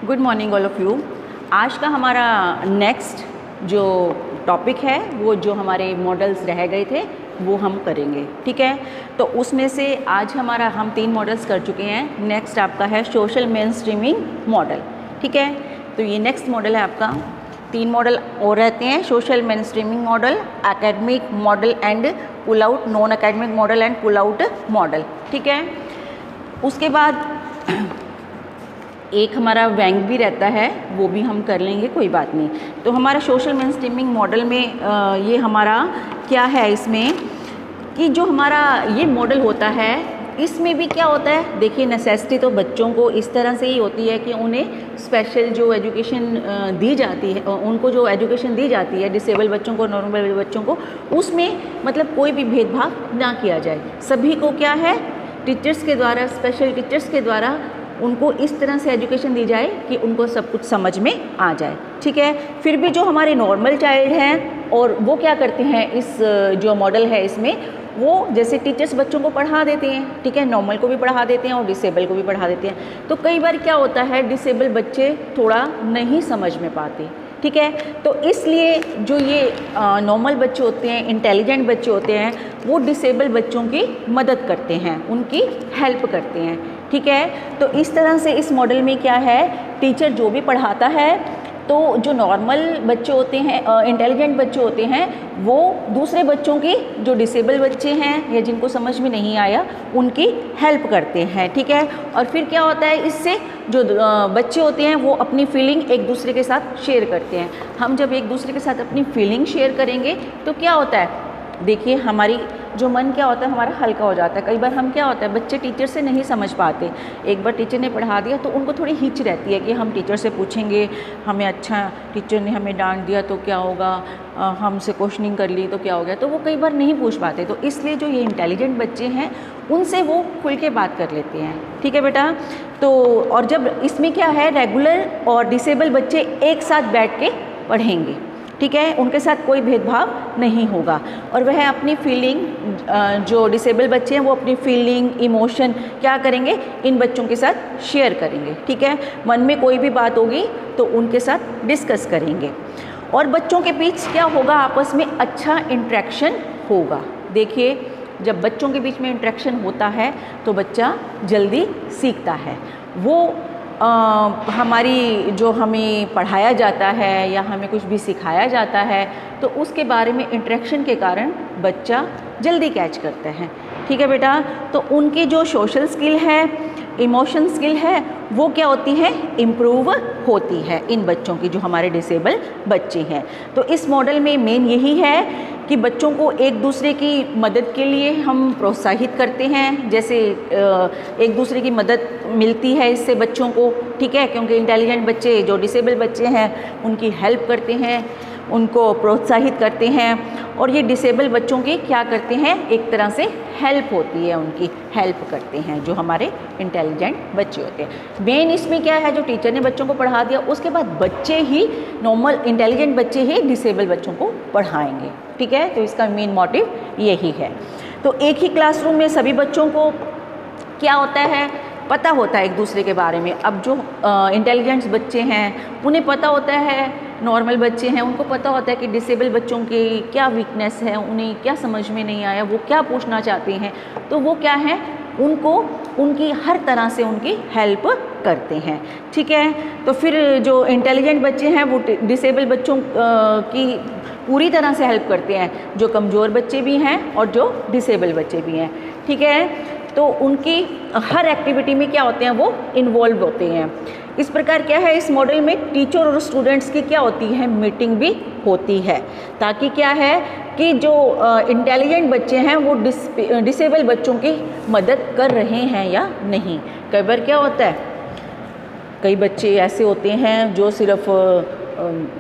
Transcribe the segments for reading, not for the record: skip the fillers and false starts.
Good morning all of you. आज का हमारा नेक्स्ट जो टॉपिक है वो जो हमारे मॉडल्स रह गए थे वो हम करेंगे, ठीक है। तो उसमें से आज हम 3 मॉडल्स कर चुके हैं। नेक्स्ट आपका है सोशल मेनस्ट्रीमिंग मॉडल, ठीक है। तो ये नेक्स्ट मॉडल है आपका। 3 मॉडल और रहते हैं, social mainstreaming model, academic model and pull out, non academic model and pull out model, ठीक है। उसके बाद एक हमारा वैंग भी रहता है, वो भी हम कर लेंगे, कोई बात नहीं। तो हमारा सोशल मेनस्ट्रीमिंग मॉडल में ये हमारा क्या है इसमें कि जो हमारा ये मॉडल होता है इसमें भी क्या होता है, देखिए नेसेसिटी तो बच्चों को इस तरह से ही होती है कि उन्हें स्पेशल जो एजुकेशन दी जाती है, उनको जो एजुकेशन दी जाती है डिसेबल बच्चों को, नॉर्मल बच्चों को, उसमें मतलब कोई भी भेदभाव ना किया जाए। सभी को क्या है टीचर्स के द्वारा, स्पेशल टीचर्स के द्वारा उनको इस तरह से एजुकेशन दी जाए कि उनको सब कुछ समझ में आ जाए, ठीक है। फिर भी जो हमारे नॉर्मल चाइल्ड हैं और वो क्या करते हैं, इस जो मॉडल है इसमें वो जैसे टीचर्स बच्चों को पढ़ा देते हैं, ठीक है, नॉर्मल को भी पढ़ा देते हैं और डिसेबल को भी पढ़ा देते हैं। तो कई बार क्या होता है डिसेबल बच्चे थोड़ा नहीं समझ में पाते, ठीक है। तो इसलिए जो ये नॉर्मल बच्चे होते हैं, इंटेलिजेंट बच्चे होते हैं, वो डिसेबल बच्चों की मदद करते हैं, उनकी हेल्प करते हैं, ठीक है। तो इस तरह से इस मॉडल में क्या है, टीचर जो भी पढ़ाता है तो जो नॉर्मल बच्चे होते हैं, इंटेलिजेंट बच्चे होते हैं, वो दूसरे बच्चों की, जो डिसेबल बच्चे हैं या जिनको समझ में नहीं आया, उनकी हेल्प करते हैं, ठीक है। और फिर क्या होता है, इससे जो बच्चे होते हैं वो अपनी फीलिंग एक दूसरे के साथ शेयर करते हैं। हम जब एक दूसरे के साथ अपनी फीलिंग शेयर करेंगे तो क्या होता है, देखिए हमारी जो मन क्या होता है हमारा हल्का हो जाता है। कई बार हम क्या होता है बच्चे टीचर से नहीं समझ पाते, एक बार टीचर ने पढ़ा दिया तो उनको थोड़ी हिच रहती है कि हम टीचर से पूछेंगे, हमें अच्छा टीचर ने हमें डांट दिया तो क्या होगा, हमसे क्वेश्चनिंग कर ली तो क्या हो गया, तो वो कई बार नहीं पूछ पाते। तो इसलिए जो ये इंटेलिजेंट बच्चे हैं उनसे वो खुल के बात कर लेते हैं, ठीक है बेटा। तो और जब इसमें क्या है, रेगुलर और डिसेबल बच्चे एक साथ बैठ के पढ़ेंगे, ठीक है, उनके साथ कोई भेदभाव नहीं होगा और वह अपनी फीलिंग, जो डिसेबल बच्चे हैं वो अपनी फीलिंग, इमोशन क्या करेंगे, इन बच्चों के साथ शेयर करेंगे, ठीक है। मन में कोई भी बात होगी तो उनके साथ डिस्कस करेंगे और बच्चों के बीच क्या होगा, आपस में अच्छा इंटरेक्शन होगा। देखिए जब बच्चों के बीच में इंटरेक्शन होता है तो बच्चा जल्दी सीखता है। वो हमारी जो हमें पढ़ाया जाता है या हमें कुछ भी सिखाया जाता है तो उसके बारे में इंटरेक्शन के कारण बच्चा जल्दी कैच करता है, ठीक है बेटा। तो उनकी जो सोशल स्किल है, इमोशन स्किल है, वो क्या होती है, इम्प्रूव होती है इन बच्चों की, जो हमारे डिसेबल बच्चे हैं। तो इस मॉडल में मेन यही है कि बच्चों को एक दूसरे की मदद के लिए हम प्रोत्साहित करते हैं, जैसे एक दूसरे की मदद मिलती है इससे बच्चों को, ठीक है, क्योंकि इंटेलिजेंट बच्चे जो डिसेबल बच्चे हैं उनकी हेल्प करते हैं, उनको प्रोत्साहित करते हैं और ये डिसेबल बच्चों की क्या करते हैं, एक तरह से हेल्प होती है, उनकी हेल्प करते हैं जो हमारे इंटेलिजेंट बच्चे होते हैं। मेन इसमें क्या है, जो टीचर ने बच्चों को पढ़ा दिया उसके बाद बच्चे ही, नॉर्मल इंटेलिजेंट बच्चे ही डिसेबल बच्चों को पढ़ाएंगे, ठीक है। तो इसका मेन मोटिव यही है। तो एक ही क्लासरूम में सभी बच्चों को क्या होता है, पता होता है एक दूसरे के बारे में। अब जो इंटेलिजेंट्स बच्चे हैं उन्हें पता होता है, नॉर्मल बच्चे हैं उनको पता होता है कि डिसेबल बच्चों की क्या वीकनेस है, उन्हें क्या समझ में नहीं आया, वो क्या पूछना चाहते हैं, तो वो क्या है, उनको उनकी हर तरह से उनकी हेल्प करते हैं, ठीक है। तो फिर जो इंटेलिजेंट बच्चे हैं वो डिसेबल बच्चों की पूरी तरह से हेल्प करते हैं, जो कमज़ोर बच्चे भी हैं और जो डिसेबल बच्चे भी हैं, ठीक है। तो उनकी हर एक्टिविटी में क्या होते हैं, वो इन्वॉल्व होते हैं। इस प्रकार क्या है, इस मॉडल में टीचर और स्टूडेंट्स की क्या होती है, मीटिंग भी होती है, ताकि क्या है कि जो इंटेलिजेंट बच्चे हैं वो डिसेबल बच्चों की मदद कर रहे हैं या नहीं। कई बार क्या होता है, कई बच्चे ऐसे होते हैं जो सिर्फ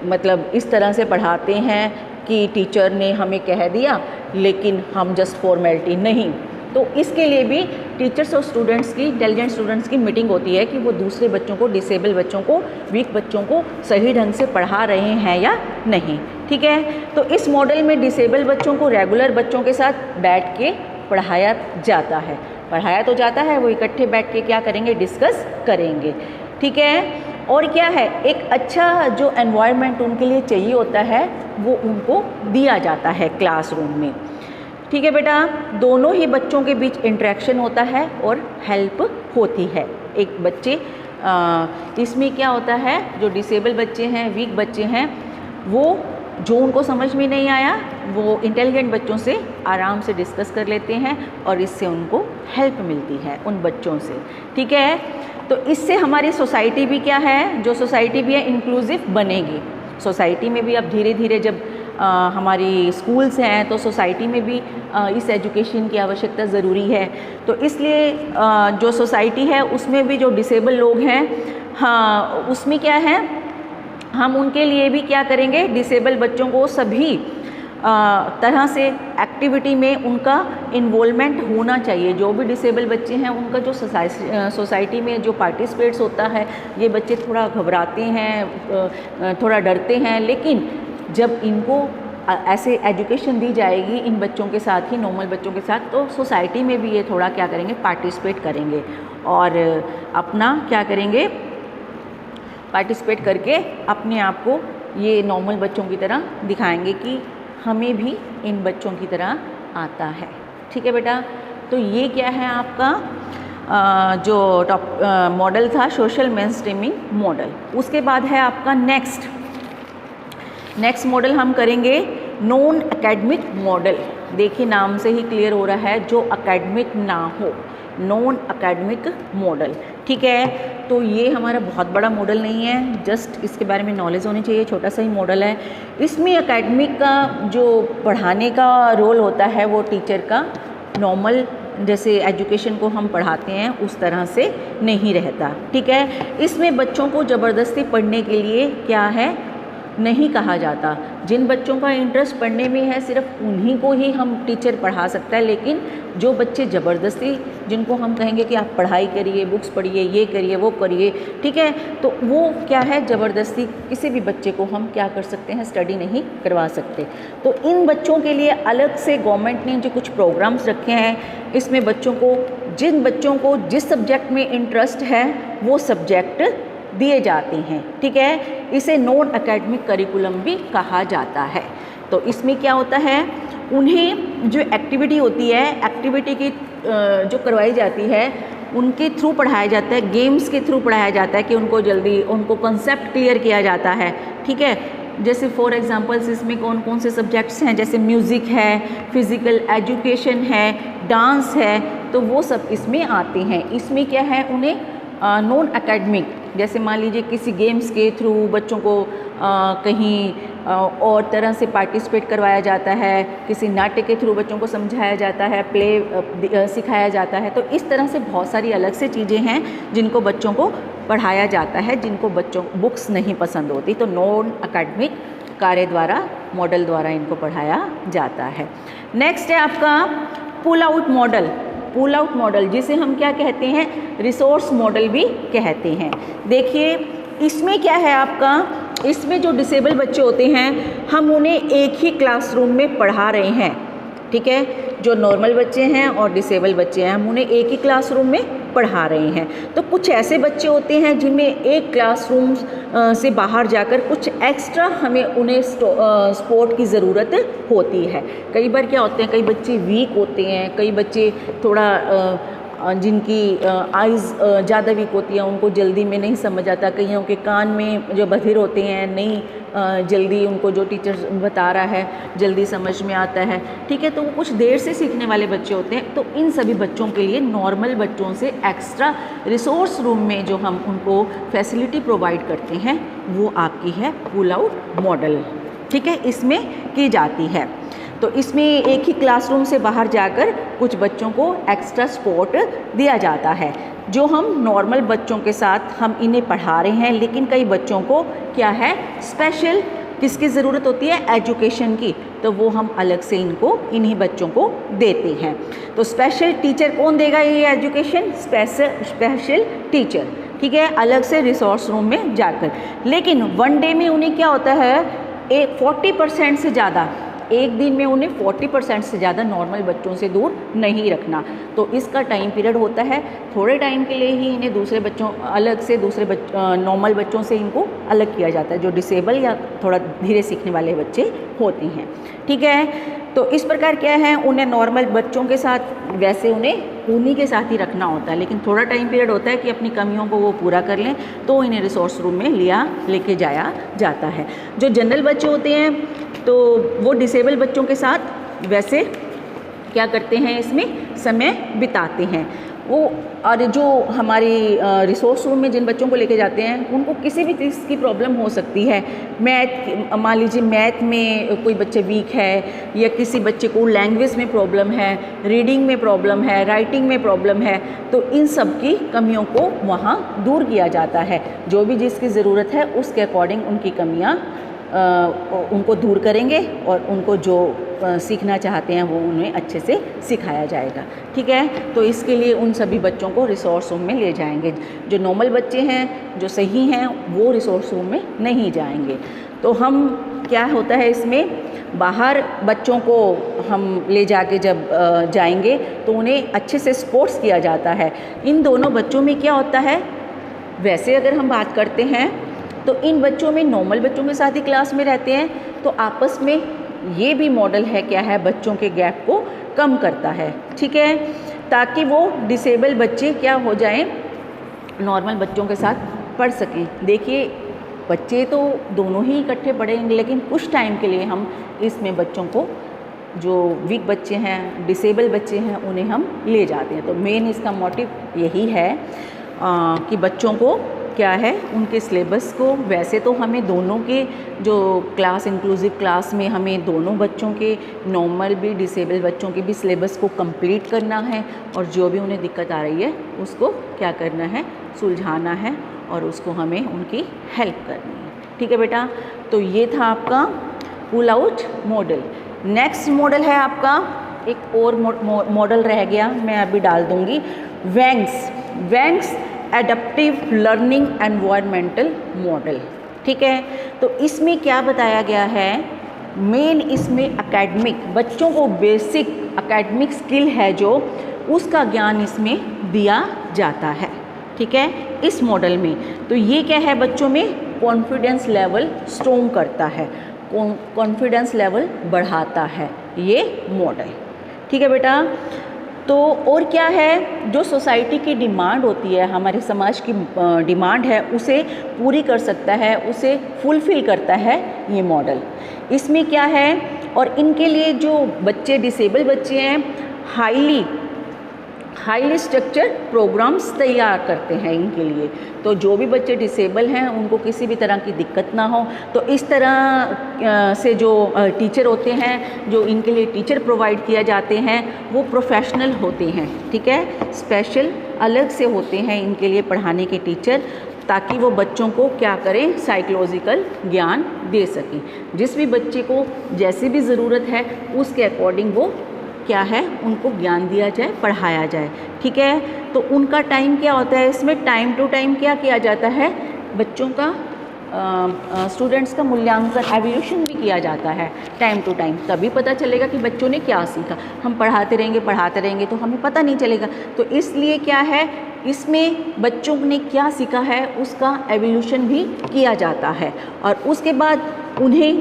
मतलब इस तरह से पढ़ाते हैं कि टीचर ने हमें कह दिया लेकिन हम जस्ट फॉर्मेलिटी नहीं। तो इसके लिए भी टीचर्स और स्टूडेंट्स की, इंटेलिजेंट स्टूडेंट्स की मीटिंग होती है कि वो दूसरे बच्चों को, डिसेबल बच्चों को, वीक बच्चों को सही ढंग से पढ़ा रहे हैं या नहीं, ठीक है। तो इस मॉडल में डिसेबल बच्चों को रेगुलर बच्चों के साथ बैठ के पढ़ाया जाता है, पढ़ाया तो जाता है, वो इकट्ठे बैठ के क्या करेंगे, डिस्कस करेंगे, ठीक है। और क्या है, एक अच्छा जो एनवायरनमेंट उनके लिए चाहिए होता है वो उनको दिया जाता है क्लासरूम में। ठीक है बेटा, दोनों ही बच्चों के बीच इंटरेक्शन होता है और हेल्प होती है। एक बच्चे इसमें क्या होता है, जो डिसेबल बच्चे हैं, वीक बच्चे हैं, वो जो उनको समझ में नहीं आया वो इंटेलिजेंट बच्चों से आराम से डिस्कस कर लेते हैं और इससे उनको हेल्प मिलती है उन बच्चों से। ठीक है, तो इससे हमारी सोसाइटी भी क्या है, जो सोसाइटी भी है इंक्लूसिव बनेगी। सोसाइटी में भी अब धीरे धीरे जब हमारी स्कूल्स हैं तो सोसाइटी में भी इस एजुकेशन की आवश्यकता ज़रूरी है। तो इसलिए जो सोसाइटी है उसमें भी जो डिसेबल लोग हैं, हाँ, उसमें क्या है, हम उनके लिए भी क्या करेंगे, डिसेबल बच्चों को सभी तरह से एक्टिविटी में उनका इन्वॉल्वमेंट होना चाहिए। जो भी डिसेबल बच्चे हैं उनका जो सोसाइटी में जो पार्टिसिपेट्स होता है, ये बच्चे थोड़ा घबराते हैं, थोड़ा डरते हैं, लेकिन जब इनको ऐसे एजुकेशन दी जाएगी इन बच्चों के साथ ही, नॉर्मल बच्चों के साथ, तो सोसाइटी में भी ये थोड़ा क्या करेंगे, पार्टिसिपेट करेंगे और अपना क्या करेंगे, पार्टिसिपेट करके अपने आप को ये नॉर्मल बच्चों की तरह दिखाएंगे कि हमें भी इन बच्चों की तरह आता है। ठीक है बेटा, तो ये क्या है आपका जो टॉप मॉडल था, सोशल मेनस्ट्रीमिंग मॉडल। उसके बाद है आपका नेक्स्ट मॉडल हम करेंगे नॉन एकेडमिक मॉडल। देखिए नाम से ही क्लियर हो रहा है, जो एकेडमिक ना हो, नॉन एकेडमिक मॉडल। ठीक है, तो ये हमारा बहुत बड़ा मॉडल नहीं है, जस्ट इसके बारे में नॉलेज होनी चाहिए, छोटा सा ही मॉडल है। इसमें एकेडमिक का जो पढ़ाने का रोल होता है वो टीचर का नॉर्मल जैसे एजुकेशन को हम पढ़ाते हैं उस तरह से नहीं रहता। ठीक है, इसमें बच्चों को ज़बरदस्ती पढ़ने के लिए क्या है, नहीं कहा जाता। जिन बच्चों का इंटरेस्ट पढ़ने में है सिर्फ उन्हीं को ही हम टीचर पढ़ा सकता है, लेकिन जो बच्चे ज़बरदस्ती, जिनको हम कहेंगे कि आप पढ़ाई करिए, बुक्स पढ़िए, ये करिए, वो करिए, ठीक है, तो वो क्या है, ज़बरदस्ती किसी भी बच्चे को हम क्या कर सकते हैं, स्टडी नहीं करवा सकते। तो इन बच्चों के लिए अलग से गवर्नमेंट ने जो कुछ प्रोग्राम्स रखे हैं, इसमें बच्चों को, जिन बच्चों को जिस सब्जेक्ट में इंटरेस्ट है वो सब्जेक्ट दिए जाते हैं। ठीक है, इसे नॉन एकेडमिक करिकुलम भी कहा जाता है। तो इसमें क्या होता है, उन्हें जो एक्टिविटी होती है, एक्टिविटी की जो करवाई जाती है उनके थ्रू पढ़ाया जाता है, गेम्स के थ्रू पढ़ाया जाता है कि उनको जल्दी उनको कंसेप्ट क्लियर किया जाता है। ठीक है, जैसे फॉर एग्जांपल्स इसमें कौन कौन से सब्जेक्ट्स हैं, जैसे म्यूज़िक है, फिज़िकल एजुकेशन है, डांस है, तो वो सब इसमें आते हैं। इसमें क्या है, उन्हें नॉन एकेडमिक, जैसे मान लीजिए किसी गेम्स के थ्रू बच्चों को कहीं और तरह से पार्टिसिपेट करवाया जाता है, किसी नाट्य के थ्रू बच्चों को समझाया जाता है, प्ले सिखाया जाता है। तो इस तरह से बहुत सारी अलग से चीज़ें हैं जिनको बच्चों को पढ़ाया जाता है, जिनको बच्चों बुक्स नहीं पसंद होती, तो नॉन एकेडमिक कार्य द्वारा, मॉडल द्वारा इनको पढ़ाया जाता है। नेक्स्ट है आपका pull out model. Pull out model जिसे हम क्या कहते हैं, रिसोर्स मॉडल भी कहते हैं। देखिए इसमें क्या है आपका, इसमें जो डिसेबल बच्चे होते हैं हम उन्हें एक ही क्लासरूम में पढ़ा रहे हैं। ठीक है, जो नॉर्मल बच्चे हैं और डिसेबल बच्चे हैं हम उन्हें एक ही क्लासरूम में पढ़ा रहे हैं। तो कुछ ऐसे बच्चे होते हैं जिनमें एक क्लासरूम से बाहर जाकर कुछ एक्स्ट्रा हमें उन्हें सपोर्ट की ज़रूरत होती है। कई बार क्या होते हैं, कई बच्चे वीक होते हैं, कई बच्चे थोड़ा जिनकी आइज़ ज़्यादा वीक होती है, उनको जल्दी में नहीं समझ आता, कईयों के कान में जो बधिर होते हैं नहीं जल्दी उनको जो टीचर बता रहा है जल्दी समझ में आता है। ठीक है, तो वो कुछ देर से सीखने वाले बच्चे होते हैं। तो इन सभी बच्चों के लिए नॉर्मल बच्चों से एक्स्ट्रा रिसोर्स रूम में जो हम उनको फैसिलिटी प्रोवाइड करते हैं वो आपकी है पुल आउट मॉडल। ठीक है, इसमें की जाती है। तो इसमें एक ही क्लासरूम से बाहर जाकर कुछ बच्चों को एक्स्ट्रा सपोर्ट दिया जाता है। जो हम नॉर्मल बच्चों के साथ हम इन्हें पढ़ा रहे हैं, लेकिन कई बच्चों को क्या है, स्पेशल किसकी ज़रूरत होती है, एजुकेशन की, तो वो हम अलग से इनको, इन्हीं बच्चों को देते हैं। तो स्पेशल टीचर कौन देगा ये एजुकेशन, स्पेशल टीचर। ठीक है, अलग से रिसोर्स रूम में जाकर। लेकिन वन डे में उन्हें क्या होता है, 40% से ज़्यादा एक दिन में उन्हें 40% से ज़्यादा नॉर्मल बच्चों से दूर नहीं रखना। तो इसका टाइम पीरियड होता है, थोड़े टाइम के लिए ही इन्हें दूसरे बच्चों अलग से नॉर्मल बच्चों से इनको अलग किया जाता है, जो डिसेबल या थोड़ा धीरे सीखने वाले बच्चे होते हैं। ठीक है, तो इस प्रकार क्या है, उन्हें नॉर्मल बच्चों के साथ वैसे उन्हें उन्हीं के साथ ही रखना होता है, लेकिन थोड़ा टाइम पीरियड होता है कि अपनी कमियों को वो पूरा कर लें, तो इन्हें रिसोर्स रूम में लेके जाया जाता है। जो जनरल बच्चे होते हैं तो वो डिसेबल बच्चों के साथ वैसे क्या करते हैं, इसमें समय बिताते हैं वो। और जो हमारी रिसोर्स रूम में जिन बच्चों को लेके जाते हैं उनको किसी भी चीज़ की प्रॉब्लम हो सकती है। मान लीजिए मैथ में कोई बच्चे वीक है, या किसी बच्चे को लैंग्वेज में प्रॉब्लम है, रीडिंग में प्रॉब्लम है, राइटिंग में प्रॉब्लम है, तो इन सब की कमियों को वहाँ दूर किया जाता है। जो भी जिसकी ज़रूरत है उसके अकॉर्डिंग उनकी कमियाँ उनको दूर करेंगे और उनको जो सीखना चाहते हैं वो उन्हें अच्छे से सिखाया जाएगा। ठीक है, तो इसके लिए उन सभी बच्चों को रिसोर्स रूम में ले जाएंगे। जो नॉर्मल बच्चे हैं, जो सही हैं, वो रिसोर्स रूम में नहीं जाएंगे। तो हम क्या होता है इसमें, बाहर बच्चों को हम ले जाके जब जाएंगे तो उन्हें अच्छे से स्पोर्ट्स किया जाता है। इन दोनों बच्चों में क्या होता है, वैसे अगर हम बात करते हैं तो इन बच्चों में नॉर्मल बच्चों के साथ ही क्लास में रहते हैं, तो आपस में ये भी मॉडल है क्या है, बच्चों के गैप को कम करता है। ठीक है, ताकि वो डिसेबल बच्चे क्या हो जाएं, नॉर्मल बच्चों के साथ पढ़ सकें। देखिए बच्चे तो दोनों ही इकट्ठे पढ़ेंगे, लेकिन कुछ टाइम के लिए हम इसमें बच्चों को, जो वीक बच्चे हैं, डिसेबल बच्चे हैं, उन्हें हम ले जाते हैं। तो मेन इसका मोटिव यही है कि बच्चों को क्या है, उनके सिलेबस को, वैसे तो हमें दोनों के जो क्लास इंक्लूसिव क्लास में हमें दोनों बच्चों के, नॉर्मल भी डिसेबल बच्चों के भी सिलेबस को कंप्लीट करना है, और जो भी उन्हें दिक्कत आ रही है उसको क्या करना है, सुलझाना है, और उसको हमें उनकी हेल्प करनी है। ठीक है बेटा, तो ये था आपका pull out model. Next model है आपका, एक और मॉडल रह गया, मैं अभी डाल दूँगी, वैंग्स एडप्टिव लर्निंग एनवायरमेंटल मॉडल। ठीक है, तो इसमें क्या बताया गया है, मेन इसमें एकेडमिक, बच्चों को बेसिक एकेडमिक स्किल है जो, उसका ज्ञान इसमें दिया जाता है। ठीक है, इस मॉडल में तो ये क्या है, बच्चों में कॉन्फिडेंस लेवल स्ट्रॉन्ग करता है, कॉन्फिडेंस लेवल बढ़ाता है ये मॉडल। ठीक है बेटा, तो और क्या है, जो सोसाइटी की डिमांड होती है, हमारे समाज की डिमांड है, उसे पूरी कर सकता है, उसे फुलफ़िल करता है ये मॉडल। इसमें क्या है, और इनके लिए जो बच्चे डिसेबल बच्चे हैं, हाईली स्ट्रक्चर प्रोग्राम्स तैयार करते हैं इनके लिए। तो जो भी बच्चे डिसेबल हैं उनको किसी भी तरह की दिक्कत ना हो, तो इस तरह से जो टीचर होते हैं, जो इनके लिए टीचर प्रोवाइड किया जाते हैं, वो प्रोफेशनल होते हैं। ठीक है, स्पेशल अलग से होते हैं इनके लिए पढ़ाने के टीचर, ताकि वो बच्चों को क्या करें, साइकोलॉजिकल ज्ञान दे सकें। जिस भी बच्चे को जैसी भी ज़रूरत है उसके अकॉर्डिंग वो क्या है, उनको ज्ञान दिया जाए, पढ़ाया जाए। ठीक है, तो उनका टाइम क्या होता है, इसमें टाइम टू टाइम क्या किया जाता है, बच्चों का स्टूडेंट्स का मूल्यांकन, एवल्यूशन भी किया जाता है टाइम टू टाइम, तभी पता चलेगा कि बच्चों ने क्या सीखा। हम पढ़ाते रहेंगे तो हमें पता नहीं चलेगा। तो इसलिए क्या है, इसमें बच्चों ने क्या सीखा है उसका एवल्यूशन भी किया जाता है, और उसके बाद उन्हें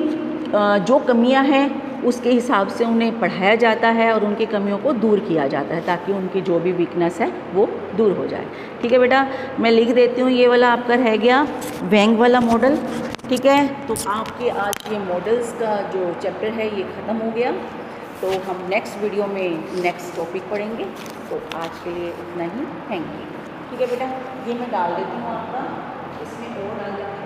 जो कमियां हैं उसके हिसाब से उन्हें पढ़ाया जाता है और उनकी कमियों को दूर किया जाता है, ताकि उनकी जो भी वीकनेस है वो दूर हो जाए। ठीक है बेटा, मैं लिख देती हूँ, ये वाला आपका रह गया वैंग वाला मॉडल। ठीक है, तो आपके आज ये मॉडल्स का जो चैप्टर है ये ख़त्म हो गया। तो हम नेक्स्ट वीडियो में नेक्स्ट टॉपिक पढ़ेंगे। तो आज के लिए इतना ही, थैंक यू। ठीक है बेटा, ये मैं डाल देती हूँ आपका, इसमें और डाल देती हूँ,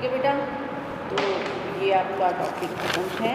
ठीक है बेटा, तो ये आपका टॉपिक खत्म है।